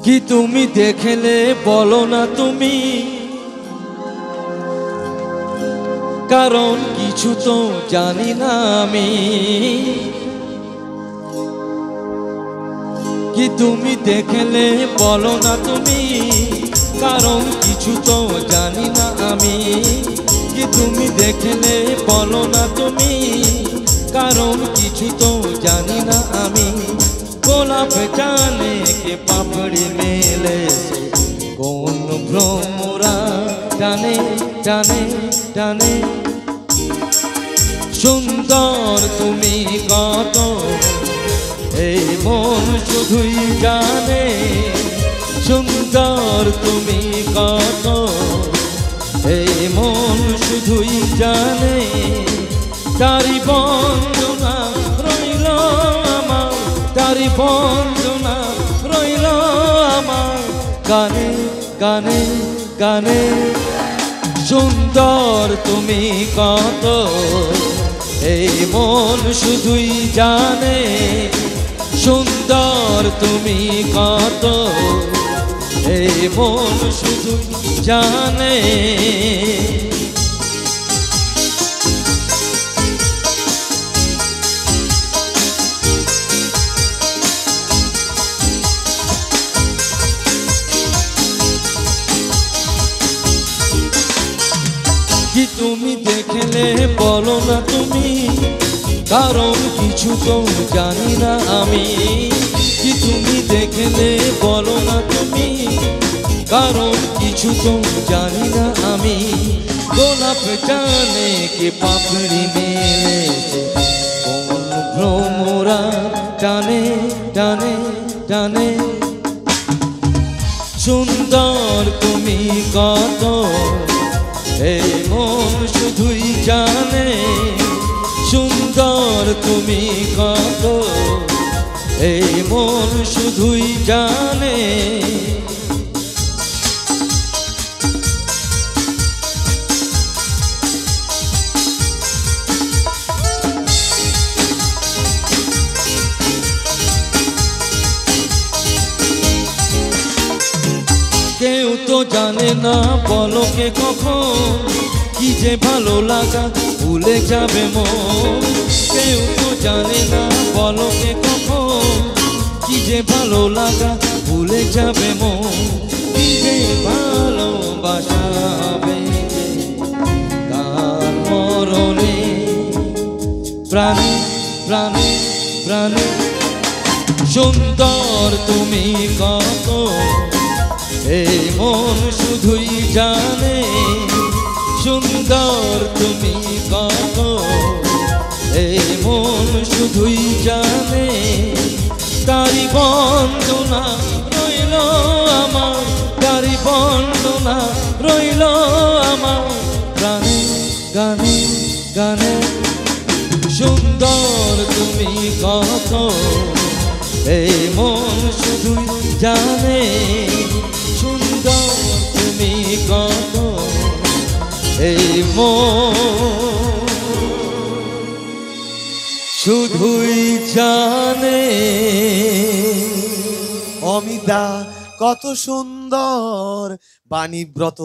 কি তুমি দেখলে বলো না তুমি, কারণ কিছু তো জানি না আমি। কি তুমি দেখলে বলো না তুমি, কারণ কিছু তো জানি না আমি। কি তুমি দেখলে বলো না তুমি, কারণ কিছু তো জানি না আমি। গোলাপ জানে কে পাপড়ি মেলে, কোন ভ্রমরা টানে টানে টানে। সুন্দর তুমি কত, এই মন শুধুই জানে। সুন্দর তুমি কত, এই মন শুধুই জানে। তারি বন্দনা রইল আমার, তারি বন্দনা রইল আমার গানে গানে গানে। সুন্দর তুমি কত, এই মন শুধুই জানে। সুন্দর তুমি কত, এই মন শুধুই জানে। কি তুমি দেখলে বলো না তুমি, কারণ কিছু তো জানি না আমি। কি তুমি দেখলে বলো না তুমি, কারণ কিছু তো জানি না আমি। গোলাপ জানে কে পাপড়ি মেলেছে, কোন ভ্রমরা টানে টানে টানে। সুন্দর তুমি কত, এই মন শুধুই জানে। সুন্দর তুমি কত, এই মন শুধুই জানে। কেউ তো জানে না বলো কে কখন, কি যে ভালো লাগা ভুলে যাবে মন। কেউ তো জানে না বলো কে কখন, কি যে ভালো লাগা ভুলে যাবে মন। কি যে ভালোবাসা বেঁচে কার মরণে, প্রাণে প্রাণে প্রাণে। সুন্দর তুমি কত, এই মন শুধুই জানে। সুন্দর তুমি কত, এই মন শুধুই জানে। তারি বন্দনা রইল আমার, তারি বন্দনা রইল আমার গানে গানে গানে। সুন্দর তুমি কত, এই মন শুধুই জানে। সুন্দর তুমি কত, এই মন শুধুই জানে। অমিতা কত সুন্দর বাণীব্রত